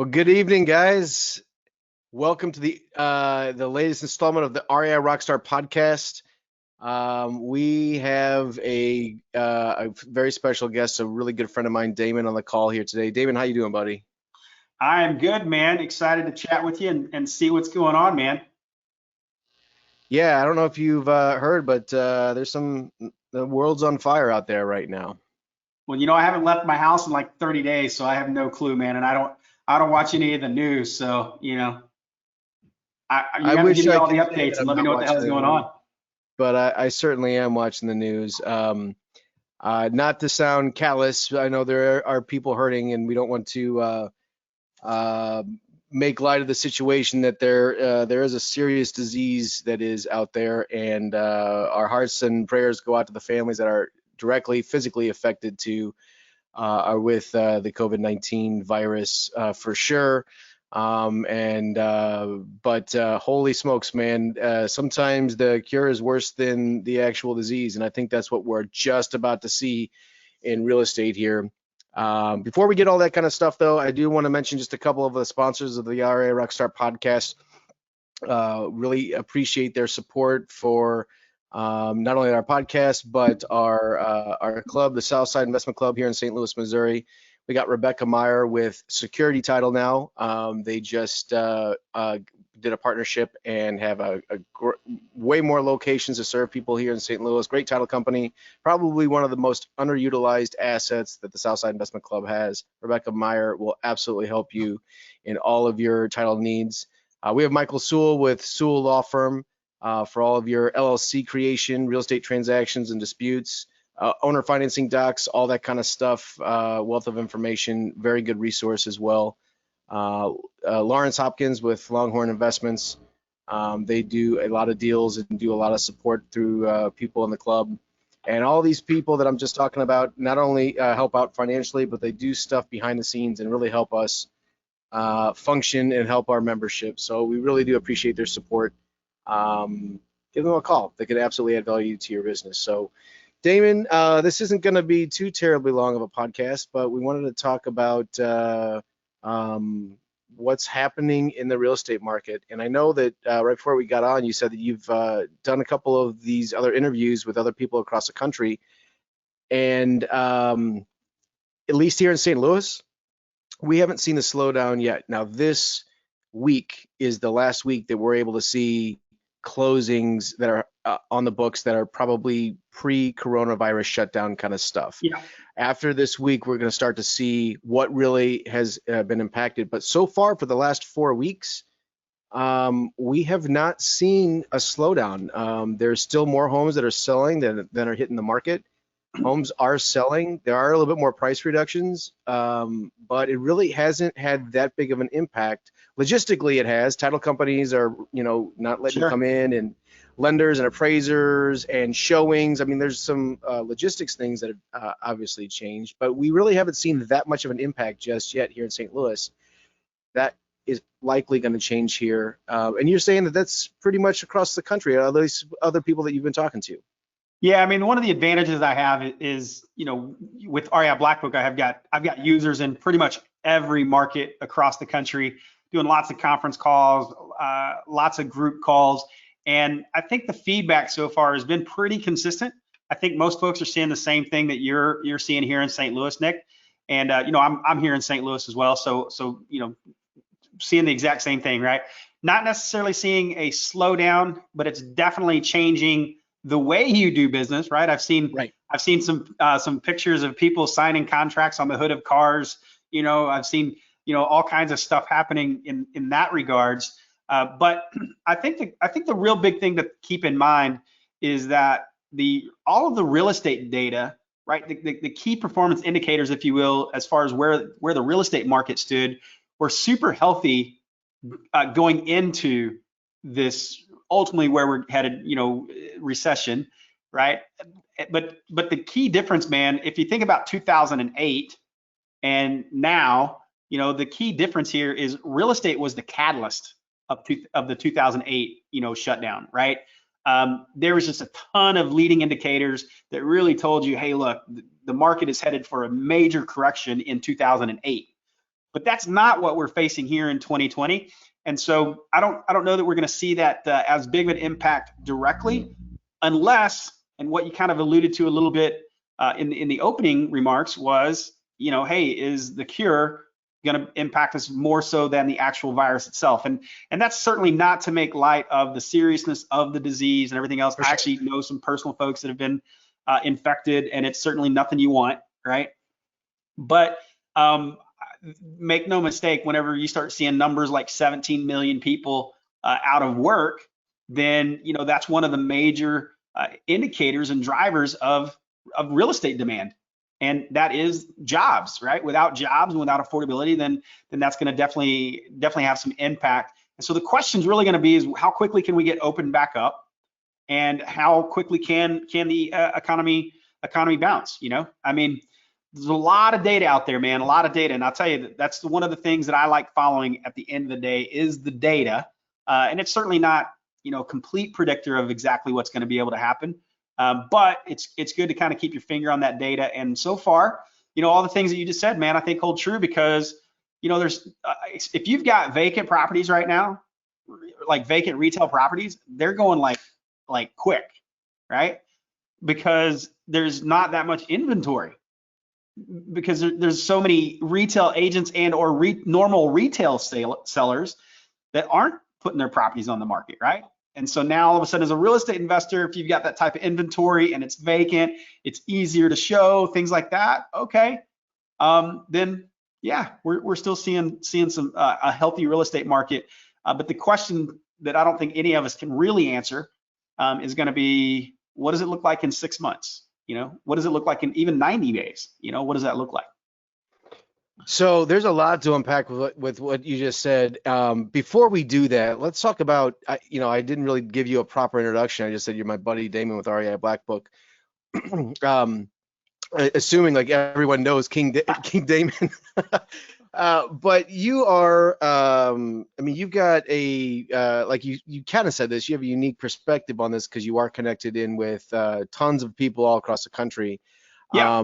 Well, good evening, guys. Welcome to the latest installment of the REI Rockstar podcast. We have a very special guest, a really good friend of mine, Damon, on the call here today. Damon, how you doing, buddy? I am good, man. Excited to chat with you and see what's going on, man. Yeah, I don't know if you've heard, but the world's on fire out there right now. Well, I haven't left my house in like 30 days, so I have no clue, man. And I don't watch any of the news, so you I have to give wish me I all the could say that updates and I'm let me not know what the watching hell's the going news, on. but I certainly am watching the news. Not to sound callous, I know there are people hurting, and we don't want to uh, make light of the situation that there is a serious disease that is out there, and our hearts and prayers go out to the families that are directly physically affected to are with the COVID-19 virus for sure. But holy smokes, man, sometimes the cure is worse than the actual disease, and I think that's what we're just about to see in real estate here. Before we get all that kind of stuff, though, I do want to mention just a couple of the sponsors of the REI Rockstar podcast. Really appreciate their support for not only our podcast, but our club, the Southside Investment Club here in St. Louis, Missouri. We got Rebecca Meyer with Security Title now. They just did a partnership and have way more locations to serve people here in St. Louis. Great title company, probably one of the most underutilized assets that the Southside Investment Club has. Rebecca Meyer will absolutely help you in all of your title needs. We have Michael Sewell with Sewell Law Firm for all of your LLC creation, real estate transactions and disputes, owner financing docs, all that kind of stuff, wealth of information, very good resource as well. Lawrence Hopkins with Longhorn Investments. They do a lot of deals and do a lot of support through people in the club. And all these people that I'm just talking about not only help out financially, but they do stuff behind the scenes and really help us function and help our membership. So we really do appreciate their support. Give them a call. They could absolutely add value to your business. So Damon, this isn't going to be too terribly long of a podcast, but we wanted to talk about what's happening in the real estate market. And I know that right before we got on, you said that you've done a couple of these other interviews with other people across the country. And at least here in St. Louis, we haven't seen the slowdown yet. Now, this week is the last week that we're able to see closings that are on the books that are probably pre-coronavirus shutdown kind of stuff. Yeah. After this week, we're going to start to see what really has been impacted. But so far, for the last 4 weeks, we have not seen a slowdown. There's still more homes that are selling than are hitting the market. Homes are selling. There are a little bit more price reductions, but it really hasn't had that big of an impact. Logistically, it has. Title companies are, not letting you come in, and lenders and appraisers and showings. I mean, there's some logistics things that have obviously changed, but we really haven't seen that much of an impact just yet here in St. Louis. That is likely going to change here. And you're saying that that's pretty much across the country, at least other people that you've been talking to. Yeah, I mean, one of the advantages I have is, with REI Blackbook, I've got users in pretty much every market across the country, doing lots of conference calls, lots of group calls, and I think the feedback so far has been pretty consistent. I think most folks are seeing the same thing that you're seeing here in St. Louis, Nick, and I'm here in St. Louis as well, so seeing the exact same thing, right? Not necessarily seeing a slowdown, but it's definitely changing the way you do business, right? I've seen some pictures of people signing contracts on the hood of cars. I've seen all kinds of stuff happening in that regards. But I think the real big thing to keep in mind is that all of the real estate data, right? The key performance indicators, if you will, as far as where the real estate market stood, were super healthy going into this, ultimately where we're headed, recession, right? But the key difference, man, if you think about 2008 and now, the key difference here is real estate was the catalyst of the 2008, shutdown, right? There was just a ton of leading indicators that really told you, hey, look, the market is headed for a major correction in 2008. But that's not what we're facing here in 2020. And so I don't know that we're going to see that as big of an impact directly, unless, and what you kind of alluded to a little bit in the opening remarks was, hey, is the cure going to impact us more so than the actual virus itself? And that's certainly not to make light of the seriousness of the disease and everything else. For sure. I actually know some personal folks that have been infected, and it's certainly nothing you want, right? But make no mistake, whenever you start seeing numbers like 17 million people out of work, then that's one of the major indicators and drivers of real estate demand, and that is jobs, right? Without jobs and without affordability, then that's going to definitely have some impact. And so the question is really going to be is how quickly can we get open back up, and how quickly can the economy bounce? I mean, there's a lot of data out there, man, a lot of data. And I'll tell you, that's one of the things that I like following at the end of the day is the data. And it's certainly not, complete predictor of exactly what's going to be able to happen. But it's good to kind of keep your finger on that data. And so far, all the things that you just said, man, I think hold true, because, there's, if you've got vacant properties right now, like vacant retail properties, they're going like quick, right? Because there's not that much inventory, because there's so many retail agents and or normal retail sellers that aren't putting their properties on the market, right? And so now all of a sudden, as a real estate investor, if you've got that type of inventory and it's vacant, it's easier to show, things like that. Okay, then yeah, we're still seeing some a healthy real estate market. But the question that I don't think any of us can really answer is going to be, what does it look like in 6 months? What does it look like in even 90 days? What does that look like? So there's a lot to unpack with what you just said. Before we do that, let's talk about, I didn't really give you a proper introduction. I just said you're my buddy Damon with REI Blackbook. Assuming like everyone knows King Damon. But you are, you've got like you kind of said this, you have a unique perspective on this because you are connected in with tons of people all across the country. Yeah.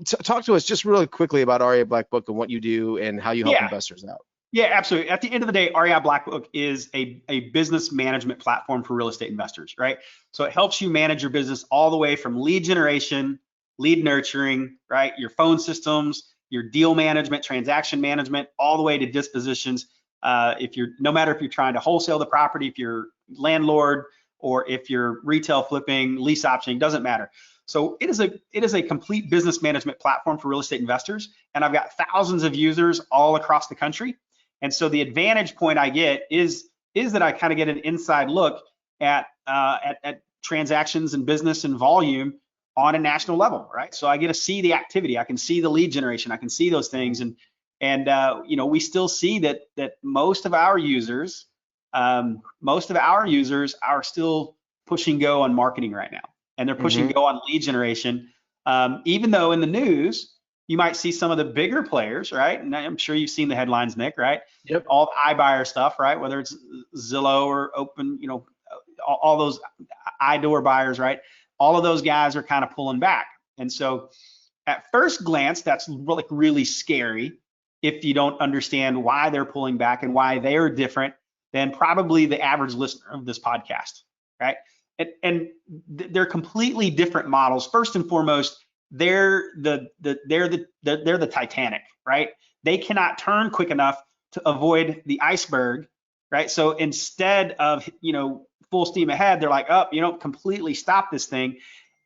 Talk to us just really quickly about REI Blackbook and what you do and how you help investors out. Yeah, absolutely. At the end of the day, REI Blackbook is a business management platform for real estate investors, right? So it helps you manage your business all the way from lead generation, lead nurturing, right? Your phone systems, your deal management, transaction management, all the way to dispositions. No matter if you're trying to wholesale the property, if you're landlord, or if you're retail flipping, lease optioning, doesn't matter. So it is a complete business management platform for real estate investors, and I've got thousands of users all across the country. And so the advantage point I get is that I kind of get an inside look at transactions and business and volume on a national level, right? So I get to see the activity, I can see the lead generation, I can see those things, and we still see that most of our users are still pushing go on marketing right now. And they're pushing go on lead generation, even though in the news you might see some of the bigger players, right? And I'm sure you've seen the headlines, Nick, right? Yep. All the iBuyer stuff, right? Whether it's Zillow or Open, all those iDoor buyers, right? All of those guys are kind of pulling back. And so at first glance, that's like really scary if you don't understand why they're pulling back and why they are different than probably the average listener of this podcast, right? And they're completely different models. First and foremost, they're the Titanic, right? They cannot turn quick enough to avoid the iceberg, right? So instead of full steam ahead, they're like, oh, completely stop this thing.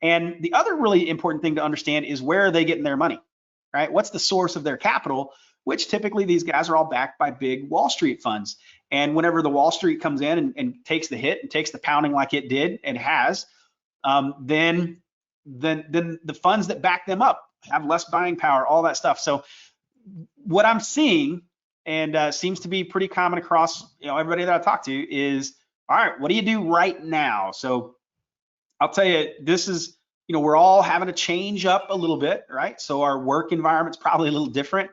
And the other really important thing to understand is, where are they getting their money, right? What's the source of their capital? Which typically these guys are all backed by big Wall Street funds. And whenever the Wall Street comes in and takes the hit and takes the pounding like it did and has, then the funds that back them up have less buying power, all that stuff. So what I'm seeing, and seems to be pretty common across everybody that I talk to, is, all right, what do you do right now? So I'll tell you, this is, we're all having to change up a little bit, right? So our work environment's probably a little different.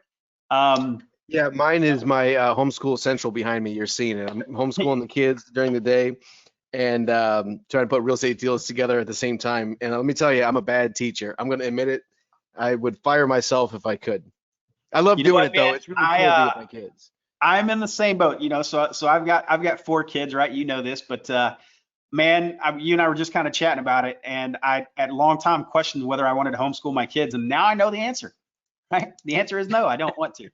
Yeah, mine is my homeschool central behind me. You're seeing it. I'm homeschooling the kids during the day and trying to put real estate deals together at the same time. And let me tell you, I'm a bad teacher. I'm going to admit it. I would fire myself if I could. I love You know doing what, it though. man? It's really cool to be with my kids. I'm in the same boat, so I've got 4 kids, right? You know this, but man, you and I were just kind of chatting about it, and I at a long time questioned whether I wanted to homeschool my kids, and now I know the answer, right? The answer is no, I don't want to.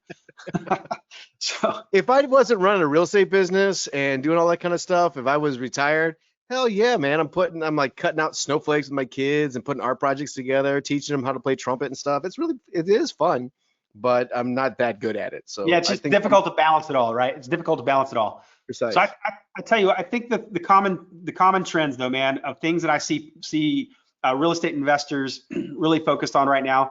So If I wasn't running a real estate business and doing all that kind of stuff, if I was retired, hell yeah, man. I'm like cutting out snowflakes with my kids and putting art projects together, teaching them how to play trumpet and stuff. It is fun, but I'm not that good at it. yeah, So it's I just think I'm difficult to balance it all, right? It's difficult to balance it all. So precise. I tell you what, I think that the common trends though, man, of things that I see real estate investors really focused on right now.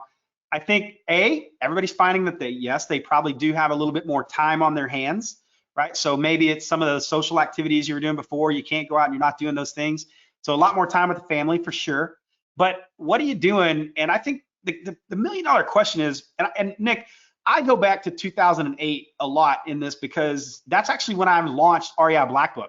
I think everybody's finding that they probably do have a little bit more time on their hands, right? So maybe it's some of the social activities you were doing before. You can't go out and you're not doing those things. So a lot more time with the family for sure. But what are you doing? And I think the million dollar question is, and Nick, I go back to 2008 a lot in this because that's actually when I launched REI Blackbook.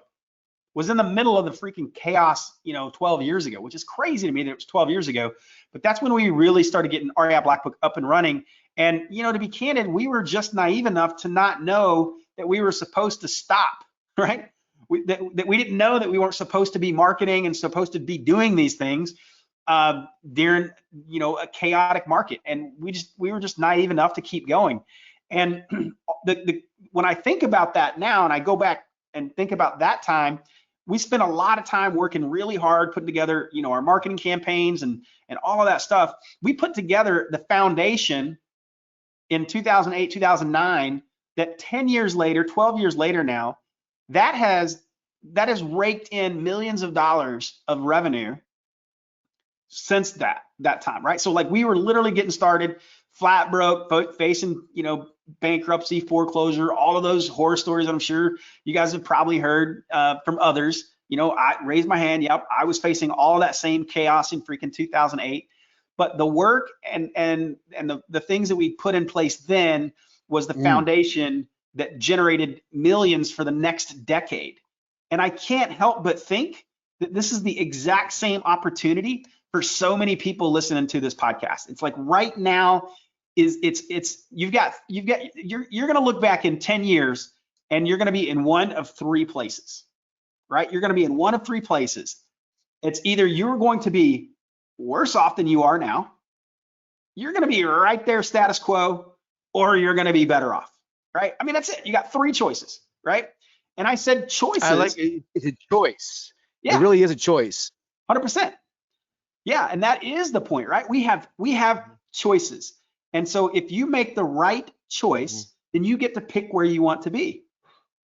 Was in the middle of the freaking chaos, 12 years ago, which is crazy to me that it was 12 years ago. But that's when we really started getting REI Blackbook up and running. And to be candid, we were just naive enough to not know that we were supposed to stop, right? That we didn't know that we weren't supposed to be marketing and supposed to be doing these things during a chaotic market, and we were just naive enough to keep going. And when I think about that now, and I go back and think about that time, we spent a lot of time working really hard putting together our marketing campaigns and all of that stuff. We put together the foundation in 2008, 2009, that 10 years later, 12 years later now, that has raked in millions of dollars of revenue since that time, right? So like we were literally getting started, flat broke, facing bankruptcy, foreclosure, all of those horror stories that I'm sure you guys have probably heard from others. I raised my hand. Yep, I was facing all that same chaos in freaking 2008. But the work and the things that we put in place then was the foundation that generated millions for the next decade. And I can't help but think that this is the exact same opportunity for so many people listening to this podcast. It's like right now you're going to look back in 10 years and you're going to be in one of 3 places, right? You're going to be in one of 3 places. It's either you're going to be worse off than you are now, you're going to be right there status quo, or you're going to be better off, right? I mean, that's it. You got 3 choices, right? And I said choices. I like it. It's a choice. Yeah. It really is a choice. 100%. Yeah, and that is the point, right? We have choices. And so if you make the right choice, then you get to pick where you want to be.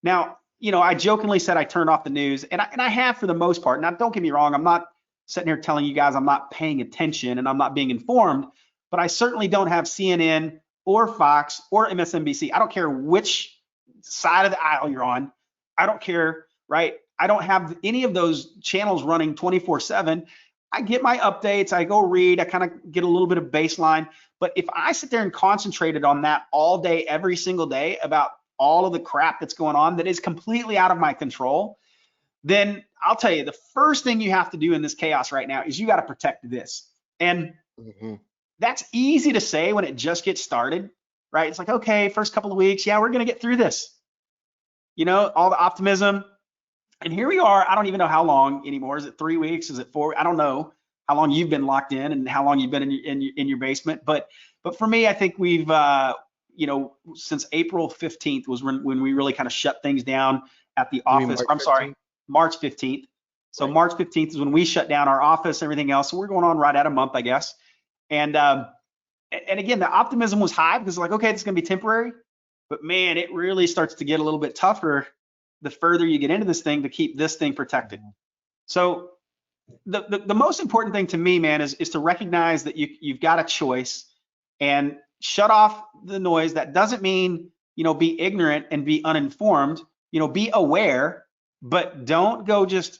Now, I jokingly said I turned off the news, and I have for the most part. Now, don't get me wrong, I'm not sitting here telling you guys I'm not paying attention and I'm not being informed, but I certainly don't have CNN or Fox or MSNBC. I don't care which side of the aisle you're on. I don't care, right? I don't have any of those channels running 24/7. I get my updates, I go read, I kind of get a little bit of baseline. But if I sit there and concentrated on that all day, every single day about all of the crap that's going on that is completely out of my control, then I'll tell you, the first thing you have to do in this chaos right now is you got to protect this. And that's easy to say when it just gets started, right? It's like, okay, first couple of weeks, yeah, we're going to get through this. All the optimism. And here we are. I don't even know how long anymore. Is it 3 weeks? Is it 4? I don't know how long you've been locked in and how long you've been in your basement. But for me, I think we've since April 15th was when we really kind of shut things down at the office. I'm sorry, March 15th. So right. March 15th is when we shut down our office, everything else. So we're going on right at a month, I guess. And again, the optimism was high because like, okay, it's going to be temporary. But man, it really starts to get a little bit tougher the further you get into this thing to keep this thing protected. So the most important thing to me, man, is to recognize that you've got a choice and shut off the noise. That doesn't mean, be ignorant and be uninformed, be aware, but don't go just,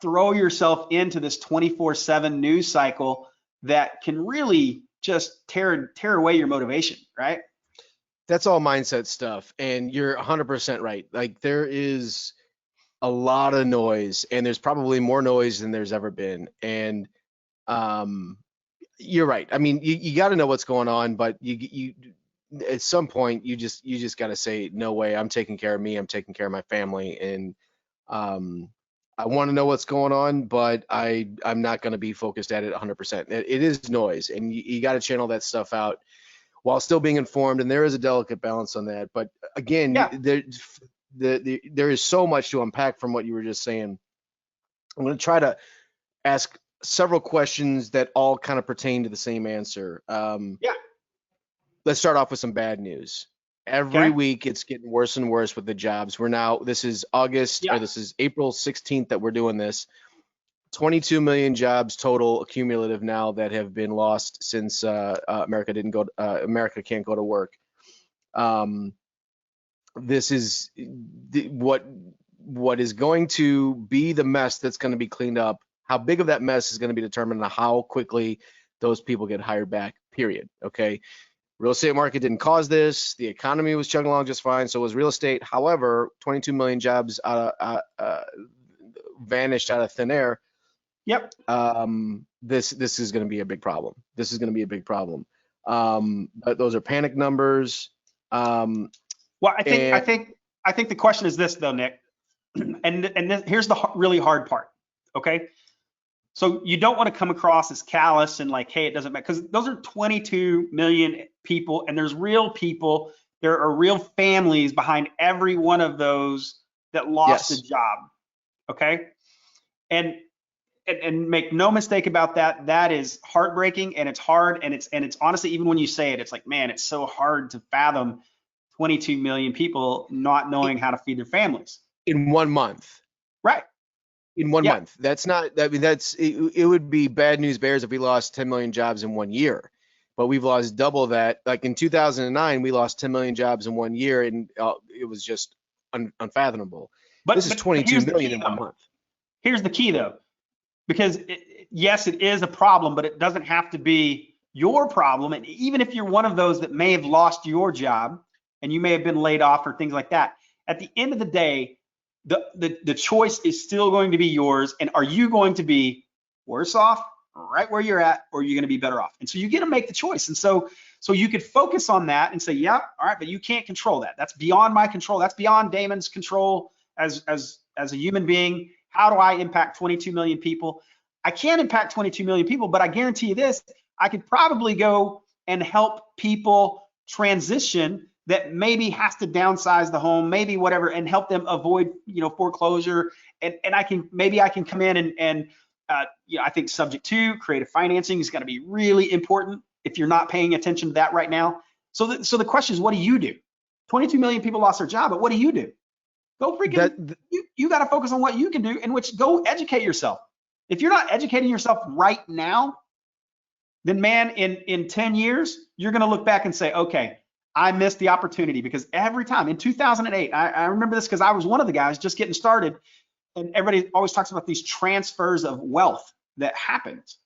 throw yourself into this 24/7 news cycle that can really just tear away your motivation, right? That's all mindset stuff. And you're 100% right. Like there is a lot of noise and there's probably more noise than there's ever been. And you're right. I mean, you got to know what's going on, but at some point you just got to say, no way, I'm taking care of me, I'm taking care of my family, and I want to know what's going on, but I'm not going to be focused at it 100%. It is noise, and you got to channel that stuff out while still being informed, and there is a delicate balance on that. But again, Yeah. there is so much to unpack from what you were just saying. I'm going to try to ask several questions that all kind of pertain to the same answer. Yeah. Let's start off with some bad news. Every Okay. week it's getting worse and worse with the jobs. This is August, Yeah. or this is April 16th that we're doing this. 22 million jobs total cumulative now that have been lost since America can't go to work. This is what is going to be the mess that's going to be cleaned up. How big of that mess is going to be determined on how quickly those people get hired back, period. Okay. Real estate market didn't cause this. The economy was chugging along just fine. So was real estate. However, 22 million jobs vanished out of thin air. Yep. This is going to be a big problem. This is going to be a big problem. But those are panic numbers. Well, I think the question is this though, Nick, and here's the really hard part. Okay. So you don't want to come across as callous and like, hey, it doesn't matter, because those are 22 million people, and there's real people. There are real families behind every one of those that lost Yes. a job. Okay. And make no mistake about that. That is heartbreaking, and it's hard, and it's honestly, even when you say it, it's like, man, it's so hard to fathom 22 million people not knowing how to feed their families. In 1 month. Right. In 1 Yeah. month. That's not, I mean, it would be bad news bears if we lost 10 million jobs in 1 year. But we've lost double that. Like in 2009, we lost 10 million jobs in 1 year, and it was just unfathomable. This is 22 million in 1 month. Here's the key though, because yes, it is a problem, but it doesn't have to be your problem. And even if you're one of those that may have lost your job and you may have been laid off or things like that, at the end of the day, the choice is still going to be yours. And are you going to be worse off right where you're at, or are you going to be better off? And so you get to make the choice. And so you could focus on that and say, yeah, all right, but you can't control that. That's beyond my control. That's beyond Damon's control as a human being. How do I impact 22 million people? I can't impact 22 million people, but I guarantee you this, I could probably go and help people transition that maybe has to downsize the home, maybe whatever, and help them avoid, foreclosure. And I can come in and I think subject to creative financing is going to be really important if you're not paying attention to that right now. So the question is, what do you do? 22 million people lost their job, but what do? Go freaking, you got to focus on what you can do, in which go educate yourself. If you're not educating yourself right now, then man, in 10 years, you're going to look back and say, okay, I missed the opportunity. Because every time in 2008, I remember this because I was one of the guys just getting started, and everybody always talks about these transfers of wealth that happens,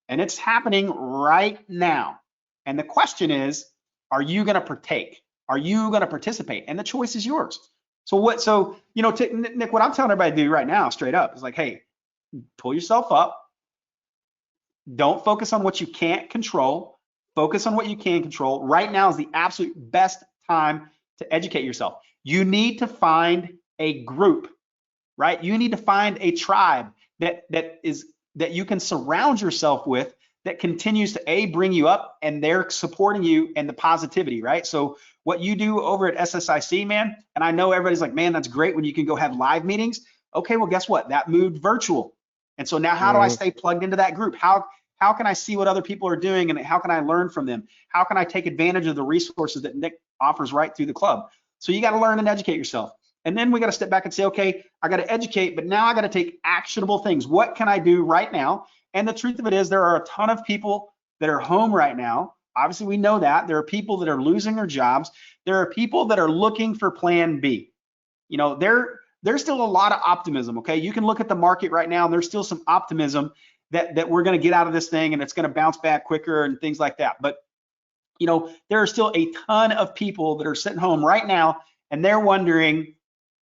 and it's happening right now. And the question is, are you going to partake? Are you going to participate? And the choice is yours. So Nick, what I'm telling everybody to do right now, straight up, is like, hey, pull yourself up. Don't focus on what you can't control. Focus on what you can control. Right now is the absolute best time to educate yourself. You need to find a group, right? You need to find a tribe that you can surround yourself with, that continues to bring you up, and they're supporting you and the positivity, right? So what you do over at SSIC, man, and I know everybody's like, man, that's great when you can go have live meetings. Okay, well, guess what? That moved virtual. And so now how do I stay plugged into that group? How can I see what other people are doing, and how can I learn from them? How can I take advantage of the resources that Nick offers right through the club? So you got to learn and educate yourself. And then we got to step back and say, okay, I got to educate, but now I got to take actionable things. What can I do right now? And the truth of it is, there are a ton of people that are home right now. Obviously, we know that. There are people that are losing their jobs. There are people that are looking for plan B. There's still a lot of optimism, okay? You can look at the market right now, and there's still some optimism that we're going to get out of this thing, and it's going to bounce back quicker and things like that. But, there are still a ton of people that are sitting home right now, and they're wondering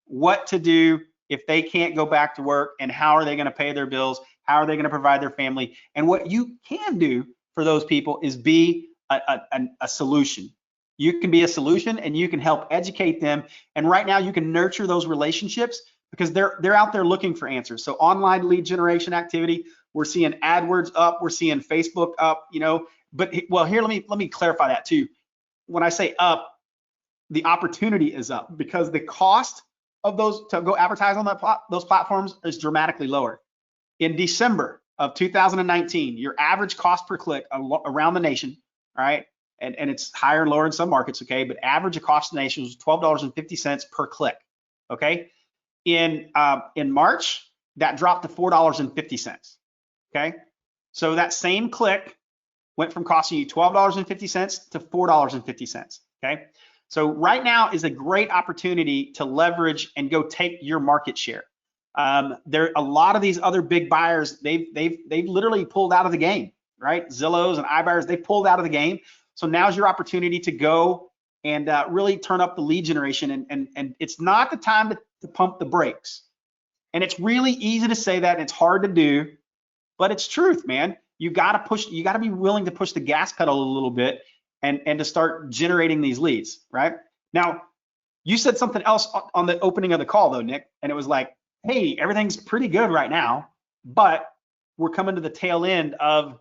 what to do if they can't go back to work, and how are they going to pay their bills? How are they going to provide their family? And what you can do for those people is be a solution. You can be a solution and you can help educate them. And right now you can nurture those relationships because they're out there looking for answers. So online lead generation activity, we're seeing AdWords up, we're seeing Facebook up, you know, but well, here, let me clarify that too. When I say up, the opportunity is up because the cost of those to go advertise on those platforms is dramatically lower. In December of 2019, your average cost per click around the nation, all right, and it's higher and lower in some markets, okay, but average across the nation was $12.50 per click, okay. In March, that dropped to $4.50, okay. So that same click went from costing you $12.50 to $4.50, okay. So right now is a great opportunity to leverage and go take your market share. There a lot of these other big buyers, they've literally pulled out of the game, right? Zillows and iBuyers, they pulled out of the game. So now's your opportunity to go and really turn up the lead generation. And it's not the time to pump the brakes. And it's really easy to say that, and it's hard to do, but it's truth, man. You gotta push, you gotta be willing to push the gas pedal a little bit and to start generating these leads, right? Now, you said something else on the opening of the call though, Nick, and it was like, hey, everything's pretty good right now, but we're coming to the tail end of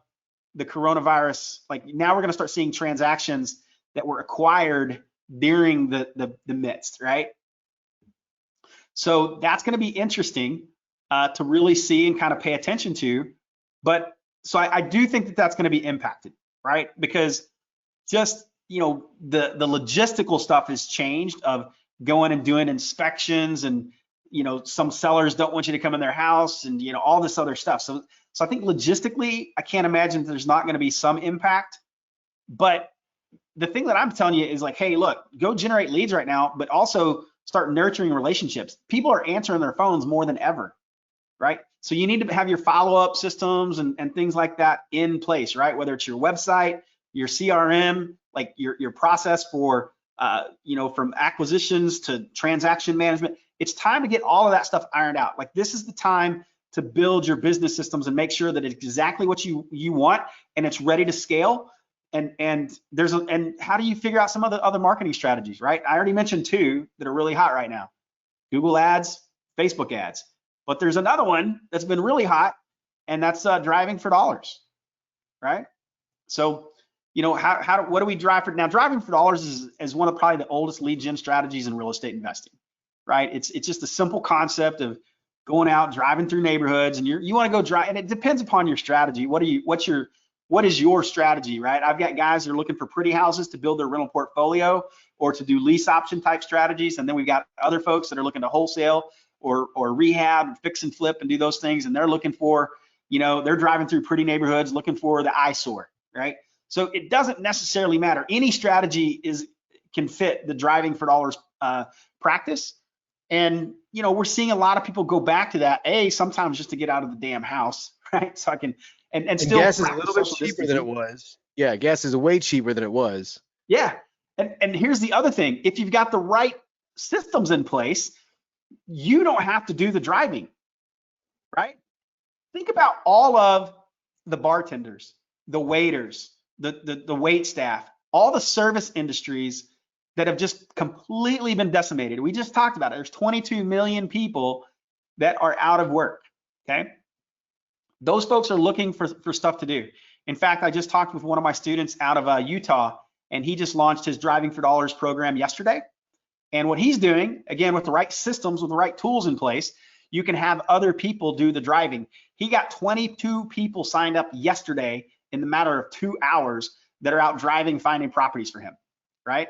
the coronavirus. Like now we're gonna start seeing transactions that were acquired during the midst, right? So that's gonna be interesting to really see and kind of pay attention to. But so I do think that that's gonna be impacted, right? Because just, you know, the logistical stuff has changed of going and doing inspections, and you know, some sellers don't want you to come in their house, and you know, all this other stuff. So I think logistically, I can't imagine there's not going to be some impact. But the thing that I'm telling you is like, hey, look, go generate leads right now, but also start nurturing relationships. People are answering their phones more than ever, right? So you need to have your follow-up systems and things like that in place, right? Whether it's your website, your CRM, like your process for, you know, from acquisitions to transaction management. It's time to get all of that stuff ironed out. Like this is the time to build your business systems and make sure that it's exactly what you want and it's ready to scale. And how do you figure out some other marketing strategies, right? I already mentioned two that are really hot right now: Google ads, Facebook ads. But there's another one that's been really hot, and that's driving for dollars, right? So, you know, what do we drive for? Now, driving for dollars is one of probably the oldest lead gen strategies in real estate investing, right? It's just a simple concept of going out, driving through neighborhoods, and you want to go drive, and it depends upon your strategy. What is your strategy, right? I've got guys that are looking for pretty houses to build their rental portfolio or to do lease option type strategies, and then we've got other folks that are looking to wholesale or rehab, fix and flip, and do those things, and they're looking for, you know, they're driving through pretty neighborhoods looking for the eyesore, right? So it doesn't necessarily matter. Any strategy can fit the driving for dollars practice. And, you know, we're seeing a lot of people go back to that, sometimes just to get out of the damn house, right? So I can, and still gas is a little bit cheaper than it was. Yeah, gas is way cheaper than it was. Yeah. And here's the other thing. If you've got the right systems in place, you don't have to do the driving, right? Think about all of the bartenders, the waiters, the wait staff, all the service industries that have just completely been decimated. We just talked about it. There's 22 million people that are out of work, okay? Those folks are looking for stuff to do. In fact, I just talked with one of my students out of Utah, and he just launched his Driving for Dollars program yesterday. And what he's doing, again, with the right systems, with the right tools in place, you can have other people do the driving. He got 22 people signed up yesterday in the matter of 2 hours that are out driving, finding properties for him, right?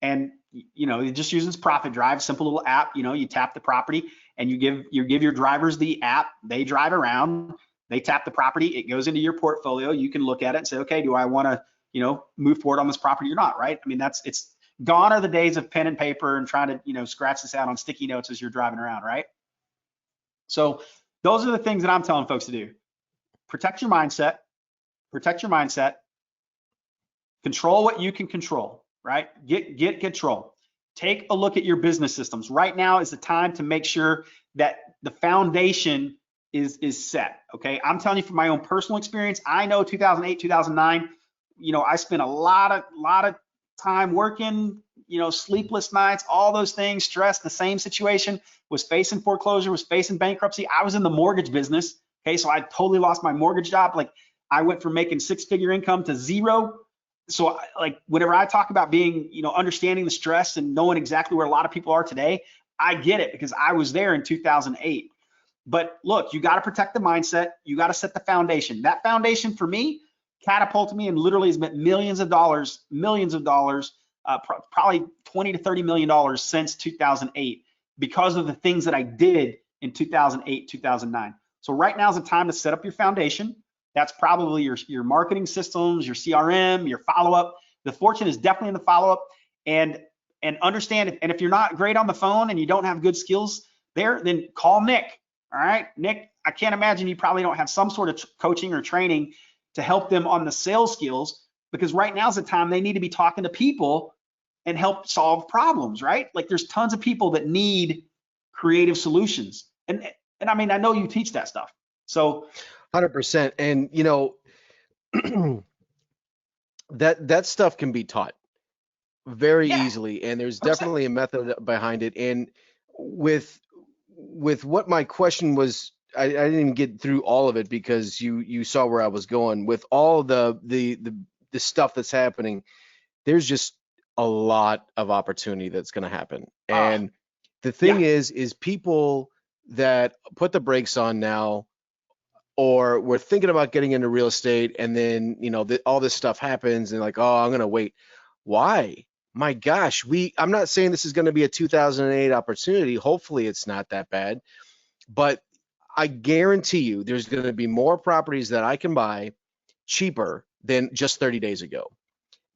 And you know, he just uses Profit Drive, simple little app. You know, you tap the property and you give your drivers the app. They drive around, they tap the property, it goes into your portfolio. You can look at it and say, okay, do I want to, you know, move forward on this property or not, right? I mean, it's gone are the days of pen and paper and trying to, you know, scratch this out on sticky notes as you're driving around, right? So those are the things that I'm telling folks to do. Protect your mindset, control what you can control, right? Get control. Take a look at your business systems. Right now is the time to make sure that the foundation is set, okay? I'm telling you from my own personal experience, I know 2008, 2009, you know, I spent a lot of time working, sleepless nights, all those things, stress, the same situation, was facing foreclosure, was facing bankruptcy. I was in the mortgage business. Okay. So I totally lost my mortgage job. Like I went from making 6-figure income to zero. So like whenever I talk about being, understanding the stress and knowing exactly where a lot of people are today, I get it because I was there in 2008. But look, you got to protect the mindset. You got to set the foundation. That foundation for me catapulted me and literally has meant millions of dollars, probably 20 to 30 million dollars since 2008 because of the things that I did in 2008, 2009. So right now is the time to set up your foundation. That's probably your marketing systems, your CRM, your follow-up. The fortune is definitely in the follow-up, and understand. And if you're not great on the phone and you don't have good skills there, then call Nick. All right, Nick, I can't imagine you probably don't have some sort of coaching or training to help them on the sales skills, because right now is the time they need to be talking to people and help solve problems, right? Like there's tons of people that need creative solutions. And I mean, I know you teach that stuff. So 100%. And that stuff can be taught very yeah, easily, and there's 100%. definitely a method behind it. And with what my question was, I didn't even get through all of it because you saw where I was going with all the stuff that's happening. There's just a lot of opportunity that's going to happen. And the thing Yeah, is people that put the brakes on now, or we're thinking about getting into real estate, and then all this stuff happens and like, oh, I'm going to wait. Why? My gosh, I'm not saying this is going to be a 2008 opportunity. Hopefully it's not that bad, but I guarantee you there's going to be more properties that I can buy cheaper than just 30 days ago.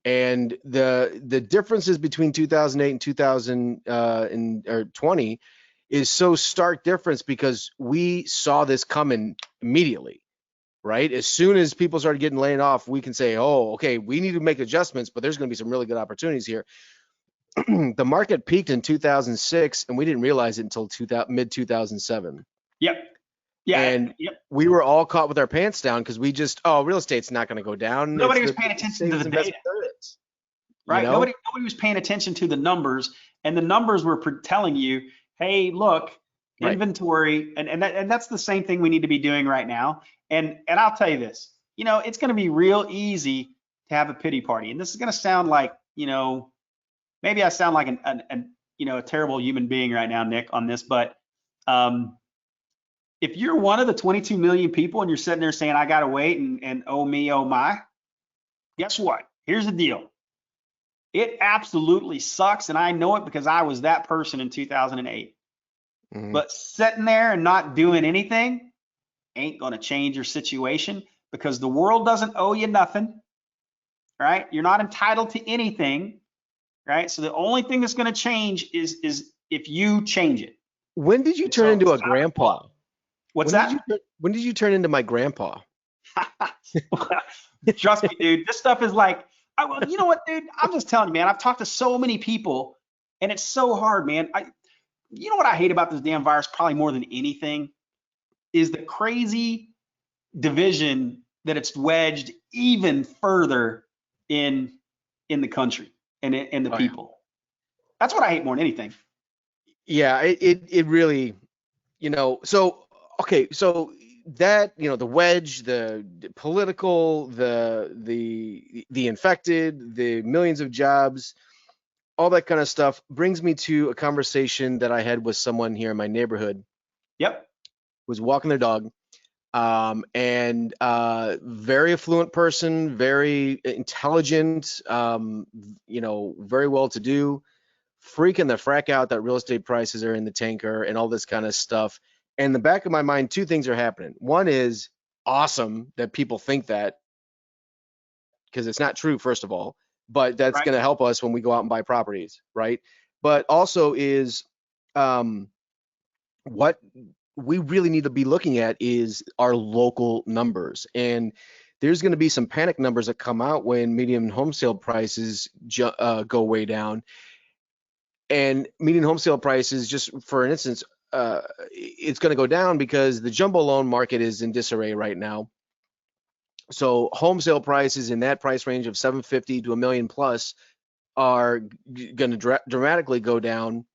And the differences between 2008 and 2020 is so stark difference because we saw this coming immediately, right? As soon as people started getting laid off, we can say, oh, okay, we need to make adjustments, but there's going to be some really good opportunities here. The market peaked in 2006, and we didn't realize it until mid 2007. yep, yeah, And yep. we were all caught with our pants down because we just, oh, real estate's not going to go down. Nobody It's was the paying attention to safest the data, investment there is, right? Nobody was paying attention to the numbers, and the numbers were telling you, hey, look, Right. inventory, and that's the same thing we need to be doing right now. And I'll tell you this, it's going to be real easy to have a pity party, and this is going to sound like, maybe I sound like a terrible human being right now, Nick, on this, but if you're one of the 22 million people and you're sitting there saying, I got to wait and oh me, oh my, guess what? Here's the deal. It absolutely sucks, and I know it because I was that person in 2008. Mm-hmm. But sitting there and not doing anything ain't going to change your situation because the world doesn't owe you nothing, right? You're not entitled to anything, right? So the only thing that's going to change is if you change it. When did you turn into a grandpa? What's that? When did you turn into my grandpa? Trust me, dude. This stuff is like, you know what, dude? I'm just telling you, man. I've talked to so many people, and it's so hard, man. You know what I hate about this damn virus, probably more than anything, is the crazy division that it's wedged even further in the country and in the people. That's what I hate more than anything. Yeah, it really, so okay, so that, the wedge, the political, the infected, the millions of jobs, all that kind of stuff brings me to a conversation that I had with someone here in my neighborhood. Yep. Was walking their dog, and very affluent person, very intelligent, very well to do, freaking the frack out that real estate prices are in the tanker and all this kind of stuff. And in the back of my mind, two things are happening. One is awesome that people think that, because it's not true, first of all, but that's going to help us when we go out and buy properties, right? But also is what we really need to be looking at is our local numbers. And there's going to be some panic numbers that come out when median home sale prices go way down. And median home sale prices, just for an instance, it's going to go down because the jumbo loan market is in disarray right now. So home sale prices in that price range of 750 to $1 million plus are going to dramatically go down,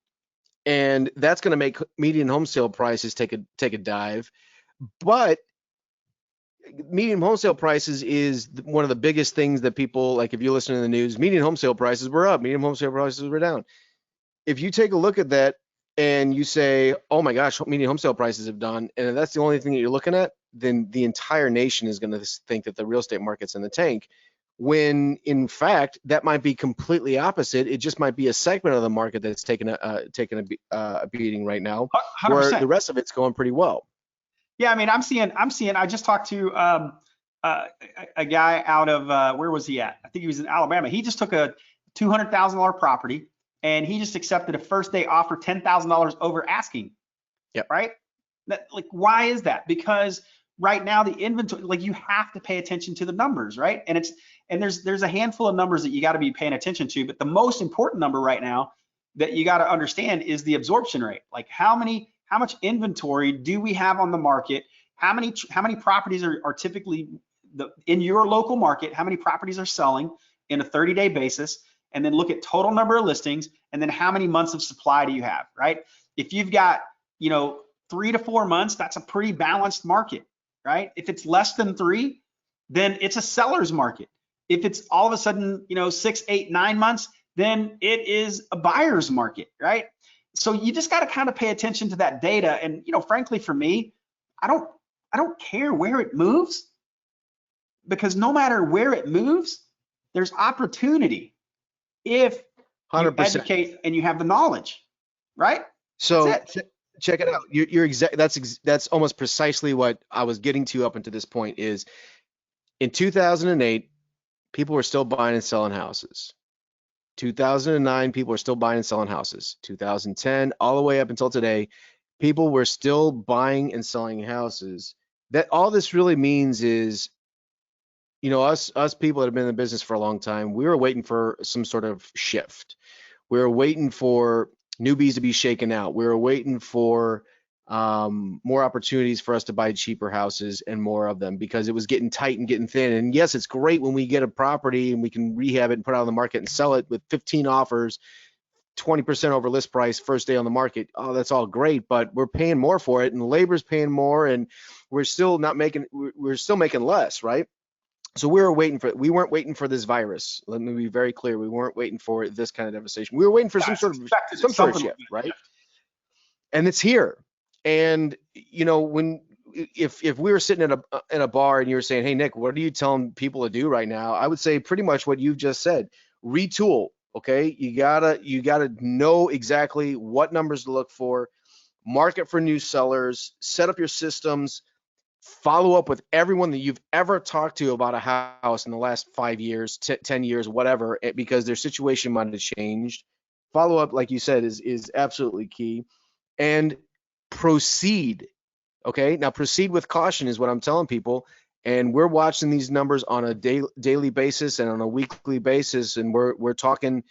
and that's going to make median home sale prices take a dive. But median home sale prices is one of the biggest things that people, like, if you listen to the news, median home sale prices were up, median home sale prices were down. If you take a look at that and you say, oh my gosh, median home sale prices have done, and that's the only thing that you're looking at, then the entire nation is going to think that the real estate market's in the tank, when in fact that might be completely opposite. It just might be a segment of the market that's taking a beating right now, where 100%. the rest of it's going pretty well. Yeah, I mean, I just talked to a guy out of where was he at? I think he was in Alabama. He just took a $200,000 property and he just accepted a first day offer $10,000 over asking. Yep. Right? Like, why is that? Because right now the inventory, like, you have to pay attention to the numbers, right? And there's a handful of numbers that you got to be paying attention to, but the most important number right now that you got to understand is the absorption rate. Like, how much inventory do we have on the market? How many properties are typically in your local market? How many properties are selling in a 30-day basis? And then look at total number of listings, and then how many months of supply do you have, right? If you've got, 3 to 4 months, that's a pretty balanced market, right? If it's less than 3, then it's a seller's market. If it's all of a sudden, 6, 8, 9 months, then it is a buyer's market, right? So you just got to kind of pay attention to that data. And, frankly, for me, I don't care where it moves, because no matter where it moves, there's opportunity if you 100%. educate and you have the knowledge, right? So check it out. You're exact. That's almost precisely what I was getting to up until this point. Is in 2008, people were still buying and selling houses. 2009, people were still buying and selling houses. 2010, all the way up until today, people were still buying and selling houses. That all this really means is, us people that have been in the business for a long time, we were waiting for some sort of shift. We were waiting for newbies to be shaken out. We were waiting for more opportunities for us to buy cheaper houses and more of them, because it was getting tight and getting thin. And yes, it's great when we get a property and we can rehab it and put it on the market and sell it with 15 offers, 20% over list price, first day on the market. Oh, that's all great, but we're paying more for it, and the labor's paying more, and we're still making less, right? So we weren't waiting for this virus. Let me be very clear. We weren't waiting for this kind of devastation. We were waiting for some sort of shift, right? And it's here. And if we were sitting in a bar and you were saying, hey Nick, what are you telling people to do right now? I would say pretty much what you've just said. Retool. Okay, you gotta know exactly what numbers to look for, market for new sellers, set up your systems, follow up with everyone that you've ever talked to about a house in the last 5 years, 10 years, whatever, because their situation might have changed. Follow up, like you said, is absolutely key. And proceed. Okay, now proceed with caution is what I'm telling people. And we're watching these numbers on a daily basis and on a weekly basis, and we're talking.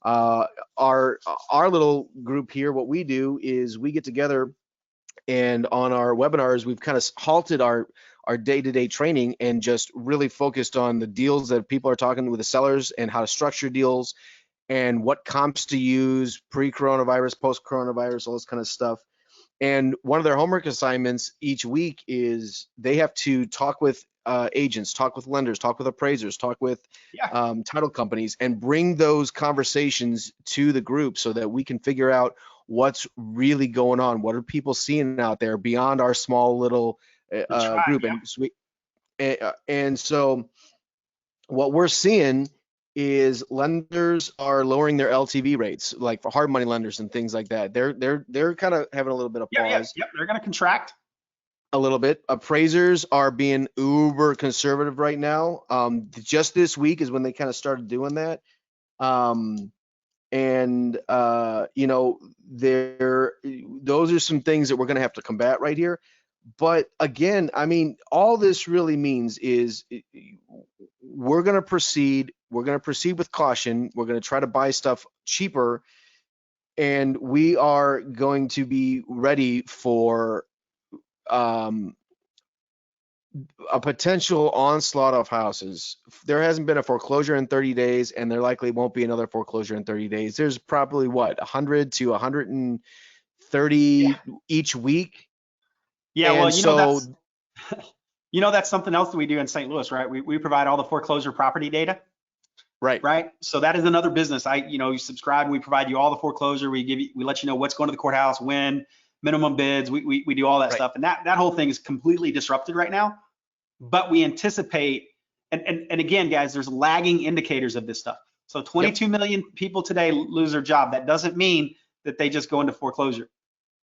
Our little group here, what we do is we get together, and on our webinars, we've kind of halted our day-to-day training and just really focused on the deals that people are talking with the sellers and how to structure deals and what comps to use, pre-coronavirus, post-coronavirus, all this kind of stuff. And one of their homework assignments each week is they have to talk with agents, talk with lenders, talk with appraisers, talk with title companies, and bring those conversations to the group so that we can figure out what's really going on. What are people seeing out there beyond our small little group? Yeah. And so what we're seeing is lenders are lowering their LTV rates, like for hard money lenders and things like that. They're kind of having a little bit of pause. Yep, they're going to contract a little bit. Appraisers are being uber conservative right now. Just this week is when they kind of started doing that. Those are some things that we're going to have to combat right here. But again, I mean, all this really means is we're going to proceed. We're going to proceed with caution. We're going to try to buy stuff cheaper, and we are going to be ready for a potential onslaught of houses. There hasn't been a foreclosure in 30 days, and there likely won't be another foreclosure in 30 days. There's probably what, 100 to 130 each week. Yeah, well, And so, that's something else that we do in St. Louis, right? We provide all the foreclosure property data, right, right? So that is another business. You subscribe, we provide you all the foreclosure. We let you know what's going to the courthouse, when, minimum bids. We do all that right. stuff, and that whole thing is completely disrupted right now. But we anticipate, and again, guys, there's lagging indicators of this stuff. So 22 million people today lose their job. That doesn't mean that they just go into foreclosure.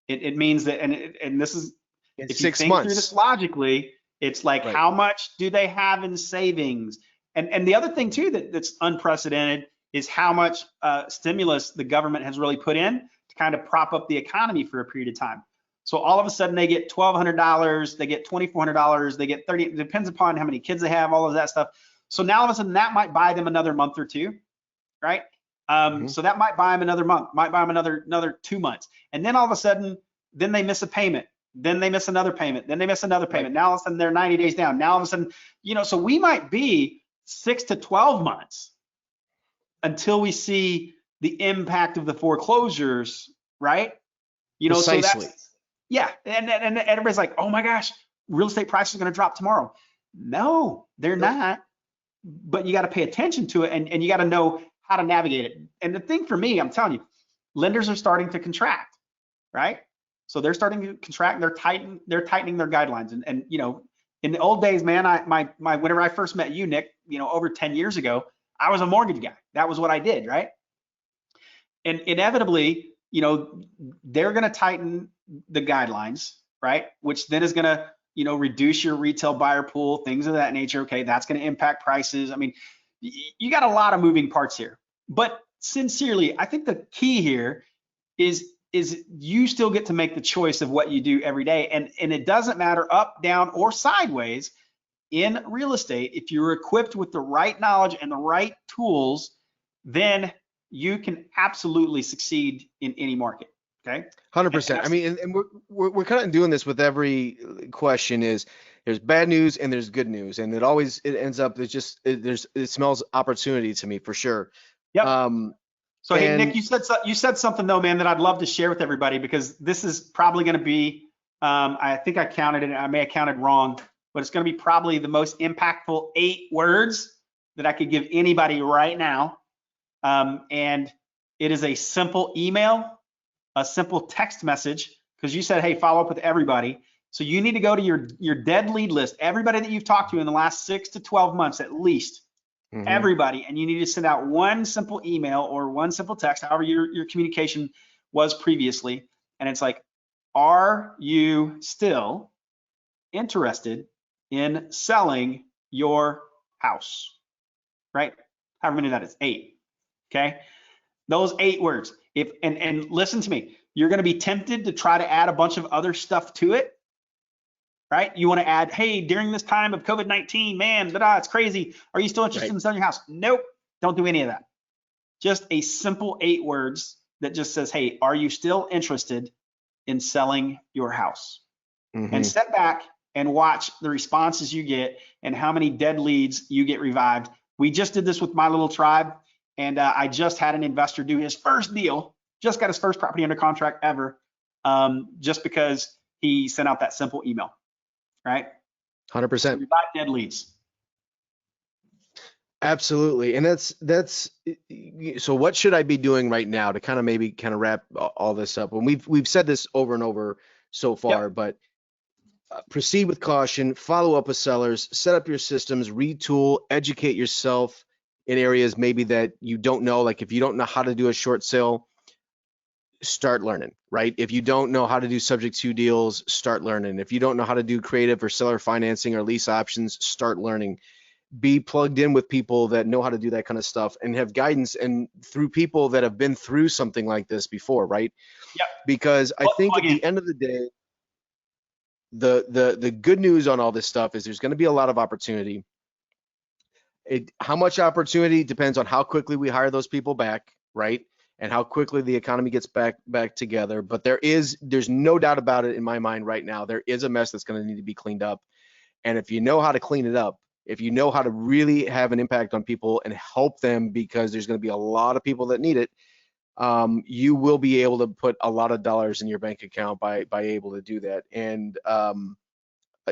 It means that, and this is, In if you 6 think through this months. logically, it's like, Right. how much do they have in savings? And the other thing too that's unprecedented is how much stimulus the government has really put in to kind of prop up the economy for a period of time. So all of a sudden they get $1,200, they get $2,400, they get 30. It depends upon how many kids they have, all of that stuff. So now all of a sudden that might buy them another month or two, right? So that might buy them another month, might buy them another 2 months, and then all of a sudden, then they miss a payment, then they miss another payment, then they miss another payment. Now all of a sudden they're 90 days down. Now all of a sudden, so we might be 6 to 12 months until we see the impact of the foreclosures, right? Precisely. So that's, yeah, and everybody's like, oh my gosh, real estate prices are going to drop tomorrow. No, they're not. But you got to pay attention to it, and you got to know how to navigate it. And the thing for me, I'm telling you, lenders are starting to contract, right? So they're starting to contract. They're tightening their guidelines. And in the old days, man, whenever I first met you, Nick, over 10 years ago, I was a mortgage guy. That was what I did, right? And inevitably, they're going to tighten the guidelines, right? Which then is going to, reduce your retail buyer pool, things of that nature. Okay, that's going to impact prices. I mean, you got a lot of moving parts here. But sincerely, I think the key here is you still get to make the choice of what you do every day. And it doesn't matter up, down, or sideways in real estate. If you're equipped with the right knowledge and the right tools, then you can absolutely succeed in any market. Okay. 100%. I mean, and we're kind of doing this with every question. Is there's bad news and there's good news, and it ends up it smells opportunity to me for sure. Yep. So hey, Nick, you said something though, man, that I'd love to share with everybody, because this is probably going to be, I think I counted it, I may have counted wrong, but it's going to be probably the most impactful 8 words that I could give anybody right now. And it is a simple email, a simple text message, because you said, hey, follow up with everybody. So you need to go to your dead lead list, everybody that you've talked to in the last 6 to 12 months at least, everybody, and you need to send out one simple email or one simple text, however your communication was previously. And it's like, are you still interested in selling your house? Right? However many that is, 8. Okay? Those 8 words. And listen to me, you're going to be tempted to try to add a bunch of other stuff to it, right? You want to add, hey, during this time of COVID-19, man, it's crazy. Are you still interested in selling your house? Nope, don't do any of that. Just a simple 8 words that just says, hey, are you still interested in selling your house? And step back and watch the responses you get and how many dead leads you get revived. We just did this with my little tribe. And I just had an investor do his first deal, just got his first property under contract ever, just because he sent out that simple email, right? 100%. So revive dead leads. Absolutely. And that's so what should I be doing right now to kind of wrap all this up? And we've said this over and over so far, but proceed with caution, follow up with sellers, set up your systems, retool, educate yourself in areas maybe that you don't know. Like if you don't know how to do a short sale, start learning, right? If you don't know how to do subject to deals, start learning. If you don't know how to do creative or seller financing or lease options, start learning. Be plugged in with people that know how to do that kind of stuff and have guidance, and through people that have been through something like this before, right? Yep. Because I think at the end of the day, the good news on all this stuff is there's going to be a lot of opportunity. How much opportunity depends on how quickly we hire those people back, right? And how quickly the economy gets back together. But there's no doubt about it in my mind right now. There is a mess that's going to need to be cleaned up. And if you know how to clean it up, if you know how to really have an impact on people and help them, because there's going to be a lot of people that need it, you will be able to put a lot of dollars in your bank account by able to do that. And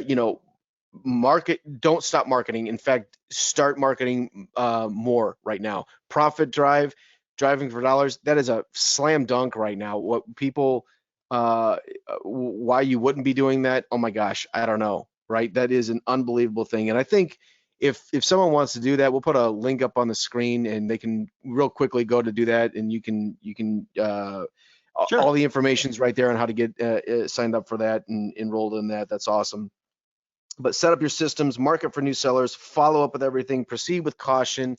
you know, don't stop marketing. In fact, start marketing more right now. Profit drive, driving for dollars, that is a slam dunk right now. What people, why you wouldn't be doing that? Oh my gosh, I don't know, right? That is an unbelievable thing. And I think if someone wants to do that, we'll put a link up on the screen and they can real quickly go to do that, and you can Sure. all the information's right there on how to get signed up for that and enrolled in that. That's awesome. But set up your systems, market for new sellers, follow up with everything, proceed with caution,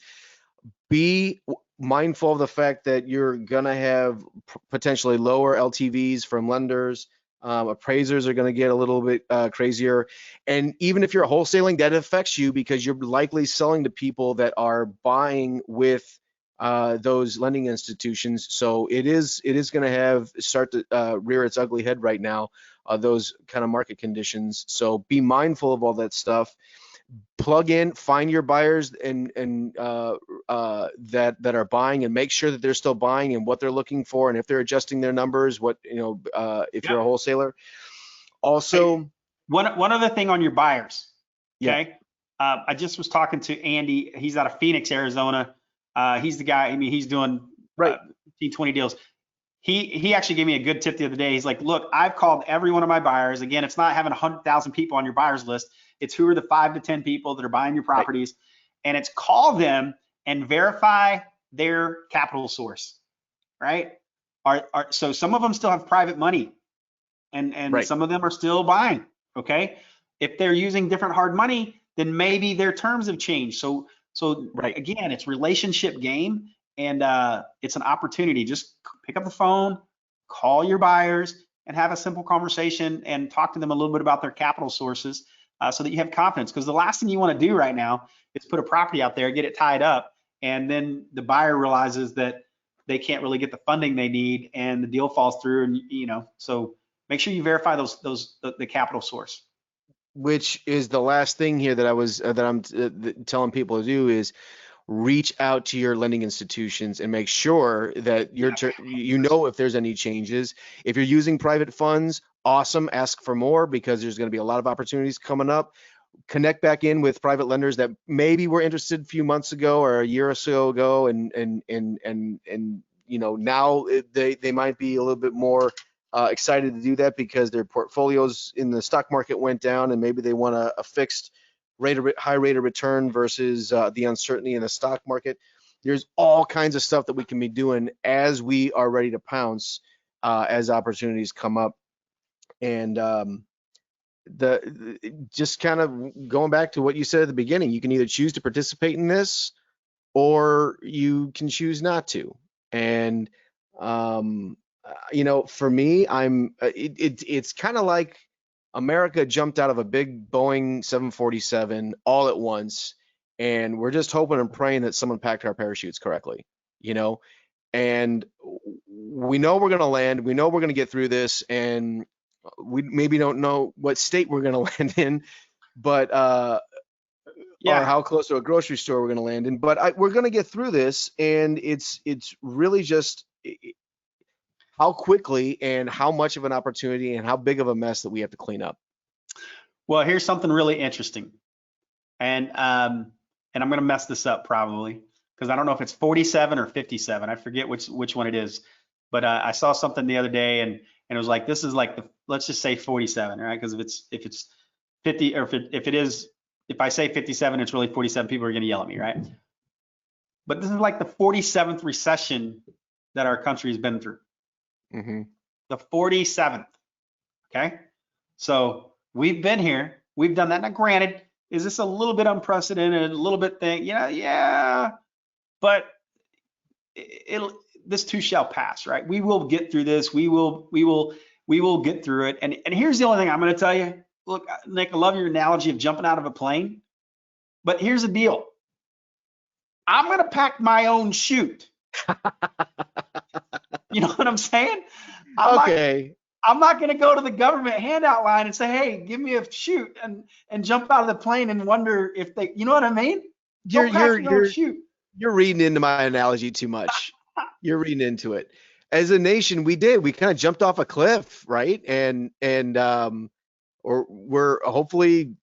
be mindful of the fact that you're gonna have potentially lower LTVs from lenders. Appraisers are gonna get a little bit crazier. And even if you're wholesaling, that affects you because you're likely selling to people that are buying with those lending institutions. So it is gonna start to rear its ugly head right now, those kind of market conditions. So be mindful of all that stuff. Plug in, find your buyers and that are buying, and make sure that they're still buying and what they're looking for, and if they're adjusting their numbers, what, you know, if Yep. you're a wholesaler. Hey, Also, one other thing on your buyers. yeah, Okay. I just was talking to Andy. He's out of Phoenix, Arizona. He's the guy. I mean, he's doing right, 15, 20 deals. He actually gave me a good tip the other day. He's like, look, I've called every one of my buyers. Again, it's not having 100,000 people on your buyers list. It's who are the 5 to 10 people that are buying your right, properties, and it's call them and verify their capital source, right? So some of them still have private money, and right, some of them are still buying. Okay, if they're using different hard money, then maybe their terms have changed. So right. again, it's relationship game, and it's an opportunity. Just pick up the phone, call your buyers, and have a simple conversation and talk to them a little bit about their capital sources, so that you have confidence. Because the last thing you want to do right now is put a property out there, get it tied up, and then the buyer realizes that they can't really get the funding they need, and the deal falls through. And so make sure you verify the capital source. Which is the last thing here that I'm telling people to do is reach out to your lending institutions and make sure that Yeah. you know if there's any changes. If you're using private funds, awesome, ask for more, because there's going to be a lot of opportunities coming up. Connect back in with private lenders that maybe were interested a few months ago or a year or so ago, and you know, now they might be a little bit more excited to do that because their portfolios in the stock market went down, and maybe they want a fixed high rate of return versus the uncertainty in the stock market. There's all kinds of stuff that we can be doing as we are ready to pounce as opportunities come up. And just kind of going back to what you said at the beginning, you can either choose to participate in this or you can choose not to. And you know, for me, it's kind of like America jumped out of a big Boeing 747 all at once, and we're just hoping and praying that someone packed our parachutes correctly, you know. And we know we're going to land, we know we're going to get through this, and we maybe don't know what state we're going to land in, but or Yeah. how close to a grocery store we're going to land in, but we're going to get through this. And it's really just how quickly and how much of an opportunity and how big of a mess that we have to clean up. Well, here's something really interesting, and I'm going to mess this up probably because I don't know if it's 47 or 57. I forget which one it is, but I saw something the other day, and it was like, this is like let's just say 47, right? Because if it's 50, or if I say 57, it's really 47. People are going to yell at me, right? But this is like the 47th recession that our country has been through. Mm-hmm. The 47th. Okay, so we've been here, we've done that. Now, granted, is this a little bit unprecedented, a little bit thing? Yeah, but this too shall pass, right? We will get through this. We will get through it. And here's the only thing I'm going to tell you. Look, Nick, I love your analogy of jumping out of a plane, but here's the deal. I'm going to pack my own chute. You know what I'm saying? Okay. I'm not going to go to the government handout line and say, hey, give me a chute and jump out of the plane and wonder if they, you know what I mean? You're Go crack you're your own you're chute. you're reading into my analogy too much. You're reading into it. As a nation, we kind of jumped off a cliff, right? Or we're hopefully,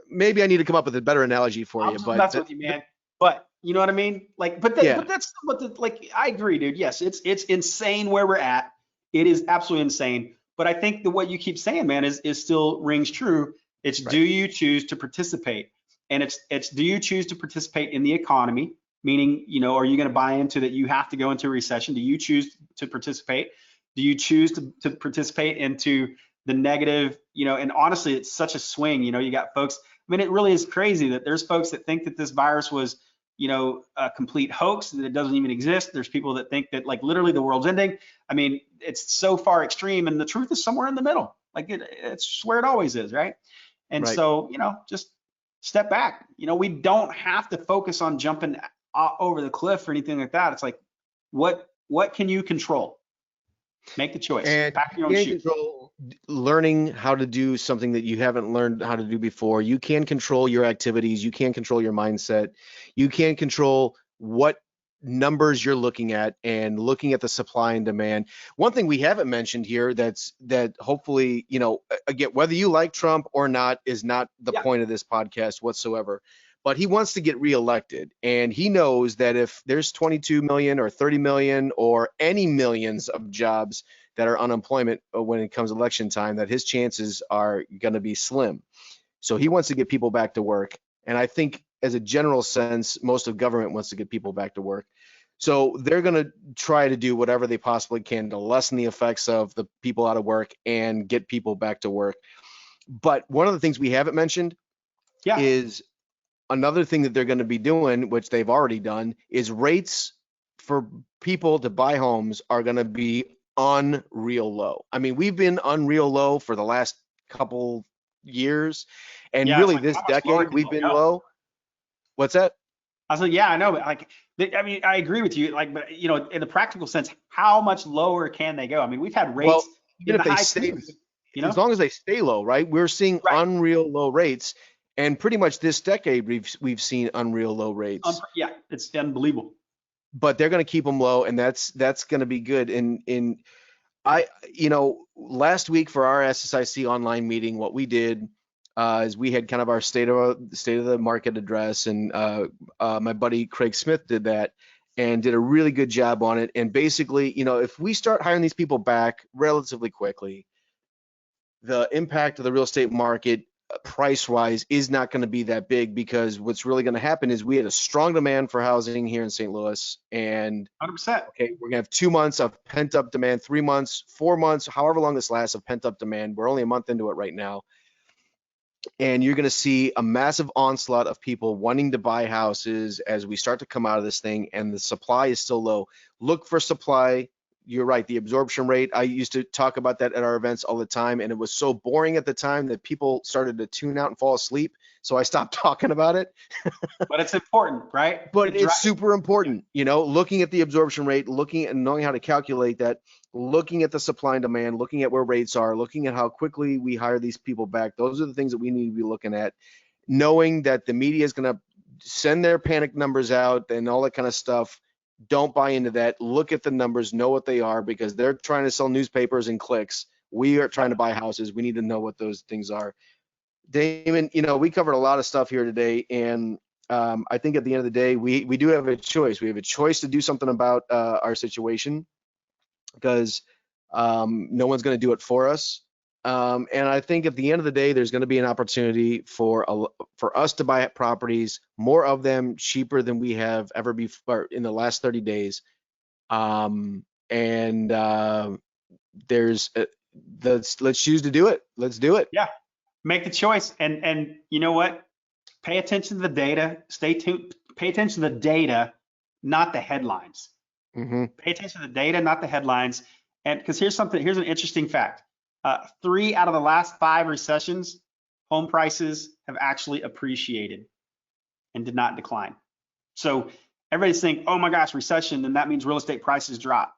maybe I need to come up with a better analogy for I'm you, just but messing with you, man. But you know what I mean? Like, yeah, but that's what like, I agree, dude. Yes, it's insane where we're at. It is absolutely insane. But I think that what you keep saying, man, is still rings true. It's do right, you choose to participate? And it's do you choose to participate in the economy? Meaning, are you going to buy into that you have to go into a recession? Do you choose to participate? Do you choose to participate into the negative? And honestly, it's such a swing. You got folks. I mean, it really is crazy that there's folks that think that this virus was, a complete hoax, that it doesn't even exist. There's people that think that like literally the world's ending. I mean, it's so far extreme, and the truth is somewhere in the middle. Like it's where it always is, right? And right. so, just step back. We don't have to focus on jumping over the cliff or anything like that. It's like, what can you control? Make the choice. And Pack you your own can shoe. control learning how to do something that you haven't learned how to do before. You can control your activities. You can control your mindset. You can control what numbers you're looking at and looking at the supply and demand. One thing we haven't mentioned here that hopefully, again, whether you like Trump or not is not the Yeah, point of this podcast whatsoever. But he wants to get reelected, and he knows that if there's 22 million or 30 million or any millions of jobs that are unemployment when it comes election time, that his chances are going to be slim. So he wants to get people back to work. And I think as a general sense, most of government wants to get people back to work. So they're going to try to do whatever they possibly can to lessen the effects of the people out of work and get people back to work. But one of the things we haven't mentioned yeah, is another thing that they're going to be doing, which they've already done, is rates for people to buy homes are going to be unreal low. I mean, we've been unreal low for the last couple years, and yeah. It's really like this how much lower decade can we've they been go? low. What's that? I was like, yeah, I know, but like, I mean, I agree with you. Like, but in the practical sense, how much lower can they go? I mean, we've had Well, rates even in if the they high stay, twos. as long as they stay low, right? We're seeing Right. unreal low rates, and pretty much this decade we've seen unreal low rates. Yeah, it's unbelievable. But they're going to keep them low, and that's going to be good. Last week for our SSIC online meeting, what we did is we had kind of our state of the market address, and my buddy Craig Smith did that and did a really good job on it. And basically, if we start hiring these people back relatively quickly, the impact of the real estate market price wise is not going to be that big, because what's really going to happen is we had a strong demand for housing here in St. Louis, and 100%. okay, we're gonna have 2 months of pent up demand, 3 months, 4 months, however long this lasts of pent up demand. We're only a month into it right now. And you're gonna see a massive onslaught of people wanting to buy houses as we start to come out of this thing, and the supply is still low. Look for supply. You're right, the absorption rate. I used to talk about that at our events all the time, and it was so boring at the time that people started to tune out and fall asleep. So I stopped talking about it. But it's important, right? But It it's drives. super important, looking at the absorption rate, looking and knowing how to calculate that, looking at the supply and demand, looking at where rates are, looking at how quickly we hire these people back. Those are the things that we need to be looking at, knowing that the media is going to send their panic numbers out and all that kind of stuff. Don't buy into that. Look at the numbers, know what they are, because they're trying to sell newspapers and clicks. We are trying to buy houses. We need to know what those things are. Damon, we covered a lot of stuff here today, and I think at the end of the day, we do have a choice. We have a choice to do something about our situation, because no one's going to do it for us. And I think at the end of the day, there's going to be an opportunity for us to buy properties, more of them, cheaper than we have ever before in the last 30 days. And there's let's choose to do it. Let's do it. Yeah, make the choice. And you know what? Pay attention to the data. Stay tuned. Pay attention to the data, not the headlines. Hmm. Pay attention to the data, not the headlines. And because here's an interesting fact. 3 out of the last 5 recessions, home prices have actually appreciated and did not decline. So everybody's saying, oh my gosh, recession, and that means real estate prices drop.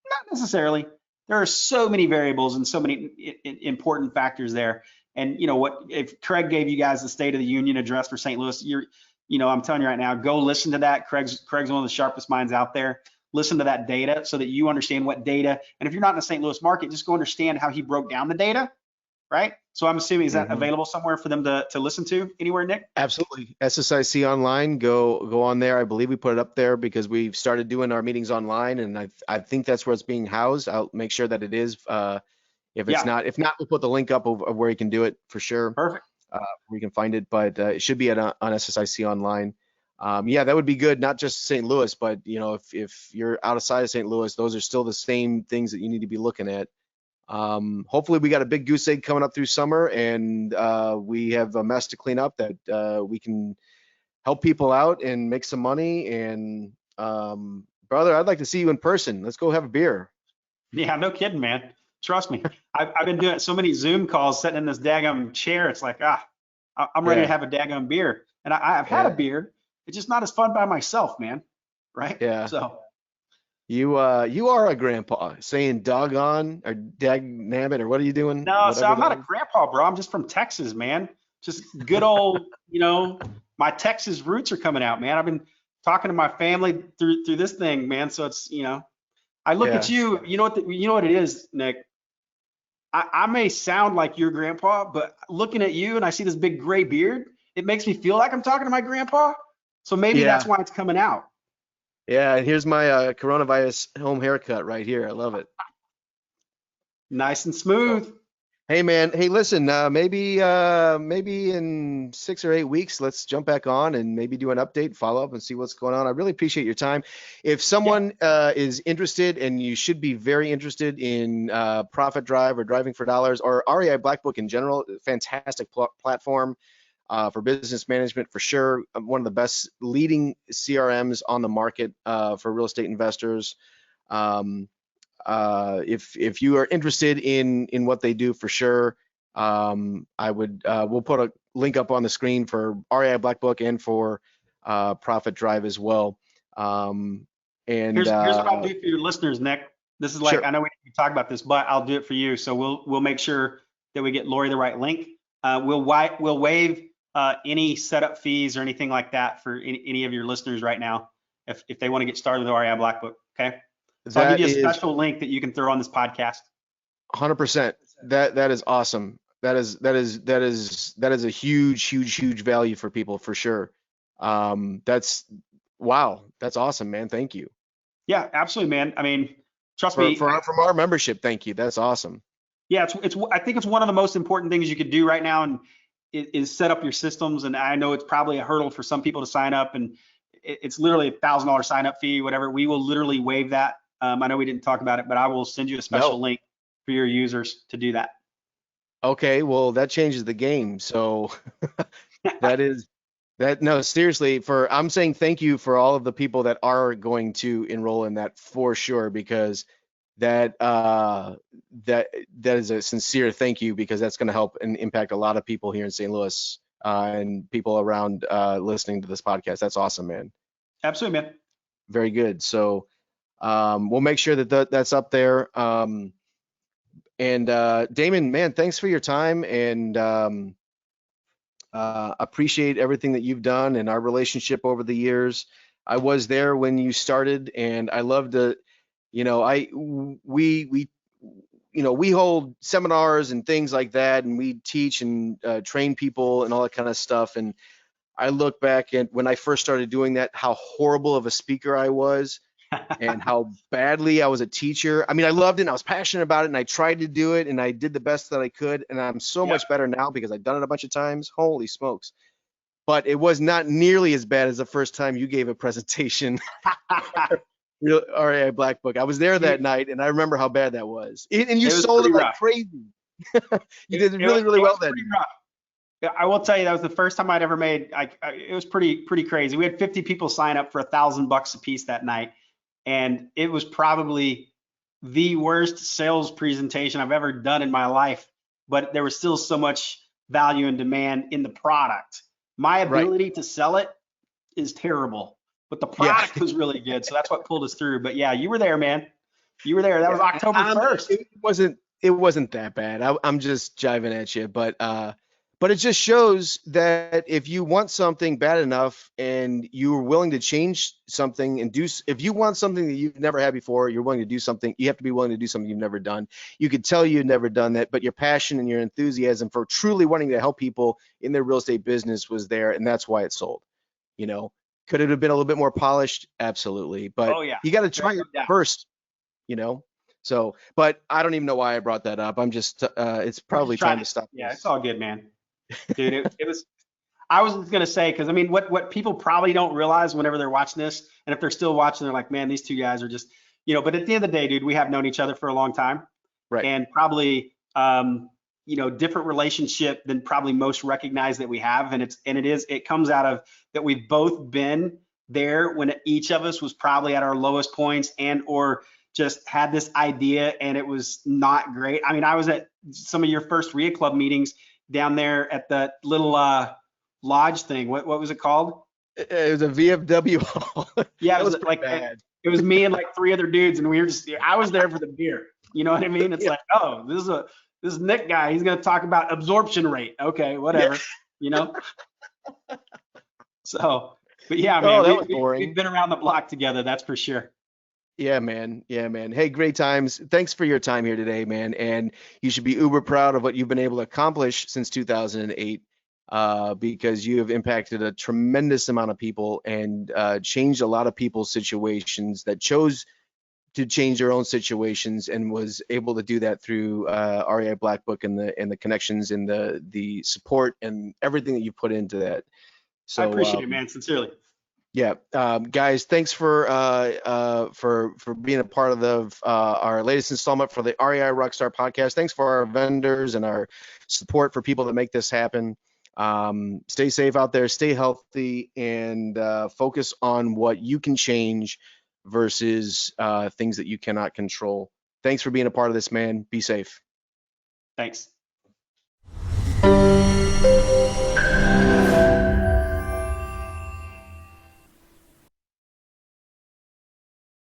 Not necessarily. there are so many variables and so many important factors there. And you know what, if Craig gave you guys the State of the Union address for St. Louis, I'm telling you right now, go listen to that. Craig's one of the sharpest minds out there. Listen to that data so that you understand what data, and if you're not in the St. Louis market, just go understand how he broke down the data, right? So I'm assuming, is that available somewhere for them to listen to anywhere, Nick? Absolutely. SSIC online, go on there. I believe we put it up there because we've started doing our meetings online, and I think that's where it's being housed. I'll make sure that it is. If it's not, we'll put the link up of where you can do it for sure. Perfect. Where you can find it, but it should be on SSIC online. Yeah, that would be good. Not just St. Louis, but if you're outside of St. Louis, those are still the same things that you need to be looking at. Hopefully we got a big goose egg coming up through summer, and we have a mess to clean up that we can help people out and make some money. And brother, I'd like to see you in person. Let's go have a beer. Yeah, no kidding, man. Trust me. I've been doing so many Zoom calls sitting in this daggum chair. It's like, I'm ready to have a daggum beer. And I've had a beer. It's just not as fun by myself, man. Right? Yeah. So you are a grandpa saying doggone or dag nabbit, or what are you doing? no, so I'm not a grandpa, bro. I'm just from Texas, man. Just good old, my Texas roots are coming out, man. I've been talking to my family through this thing, man. So it's, I look at you, you know what it is, Nick. I may sound like your grandpa, but looking at you and I see this big gray beard, it makes me feel like I'm talking to my grandpa. So maybe that's why it's coming out. Yeah, and here's my coronavirus home haircut right here. I love it. Nice and smooth. Hey man, hey listen, maybe in 6 or 8 weeks, let's jump back on and maybe do an update, follow up, and see what's going on. I really appreciate your time. If someone is interested, and you should be very interested in Profit Drive or Driving for Dollars or REI Blackbook in general, fantastic platform for business management for sure. One of the best leading CRMs on the market for real estate investors. If you are interested in what they do for sure, we'll put a link up on the screen for REI Blackbook and for Profit Drive as well. And here's what I'll do for your listeners, Nick. This is like, I know we didn't talk about this, but I'll do it for you. So we'll make sure that we get Lori the right link. We'll waive any setup fees or anything like that for any of your listeners right now, if they want to get started with REI Blackbook. Okay. So I'll give you a special link that you can throw on this podcast. 100%. That is awesome. That is a huge value for people for sure. That's awesome, man. Thank you. Yeah, absolutely, man. I mean, trust me. From our membership, thank you. That's awesome. Yeah, I think it's one of the most important things you could do right now, and is set up your systems. And I know it's probably a hurdle for some people to sign up, and it's literally $1,000 sign up fee, whatever. We will literally waive that. I know we didn't talk about it, but I will send you a special link for your users to do that. Okay, well, that changes the game. So no, seriously, I'm saying thank you for all of the people that are going to enroll in that for sure, because that is a sincere thank you, because that's going to help and impact a lot of people here in St. Louis and people around listening to this podcast. That's awesome, man. Absolutely, man. Very good. So we'll make sure that's up there. And Damon, man, thanks for your time, and appreciate everything that you've done and our relationship over the years. I was there when you started, and I love to, we hold seminars and things like that, and we teach and train people and all that kind of stuff. And I look back at when I first started doing that, how horrible of a speaker I was and how badly I was a teacher. I mean, I loved it and I was passionate about it, and I tried to do it, and I did the best that I could. And I'm so much better now because I've done it a bunch of times. Holy smokes. But it was not nearly as bad as the first time you gave a presentation. REI Blackbook. I was there that night, and I remember how bad that was. And you sold it like crazy. You did really well that night. I will tell you, that was the first time I'd ever made. It was pretty crazy. We had 50 people sign up for $1,000 a piece that night, and it was probably the worst sales presentation I've ever done in my life. But there was still so much value and demand in the product. My ability to sell it is terrible, but the product was really good, so that's what pulled us through. But yeah, you were there, man. You were there. That was Yeah, October 1st. it wasn't that bad. I'm just jiving at you, but it just shows that if you want something bad enough and you're willing to change something and if you want something that you've never had before, you're willing to do something. You have to be willing to do something you've never done. You could tell you've never done that, but your passion and your enthusiasm for truly wanting to help people in their real estate business was there, and that's why it sold. You know, could it have been a little bit more polished? Absolutely, but Oh yeah. you got to try it Yeah. first. You know. So, but I don't even know why I brought that up. I'm just, it's We're probably just time trying to to, stop yeah, it's this. all good, man. Dude, it was, I was just gonna say, because I mean, what people probably don't realize whenever they're watching this, and if they're still watching, they're like, man, these two guys are just, but at the end of the day, dude, we have known each other for a long time, Right. and probably, different relationship than probably most recognize that we have, and it comes out of that we've both been there when each of us was probably at our lowest points and or just had this idea and it was not great. I mean, I was at some of your first REIA Club meetings down there at the little lodge thing. What was it called? It was a VFW hall. Yeah, it That was was pretty like bad. it was me and like three other dudes, and we were just I was there for the beer. You know what I mean? It's Yeah. like, oh, this Nick guy, he's gonna talk about absorption rate. Okay, Yeah. whatever. You know. So, but yeah, man, Oh, that we, was we we've boring. been around the block together. That's for sure. Yeah, man. Yeah, man. Hey, great times. Thanks for your time here today, man. And you should be uber proud of what you've been able to accomplish since 2008, because you have impacted a tremendous amount of people and changed a lot of people's situations that chose to change their own situations and was able to do that through REI Blackbook and the connections and the support and everything that you put into that. I So appreciate it, man. Sincerely. yeah, guys, thanks for being a part of our latest installment for the REI Rockstar podcast. Thanks for our vendors and our support for people that make this happen. Stay safe out there, stay healthy, and focus on what you can change versus things that you cannot control. Thanks for being a part of this, man. Be safe. Thanks.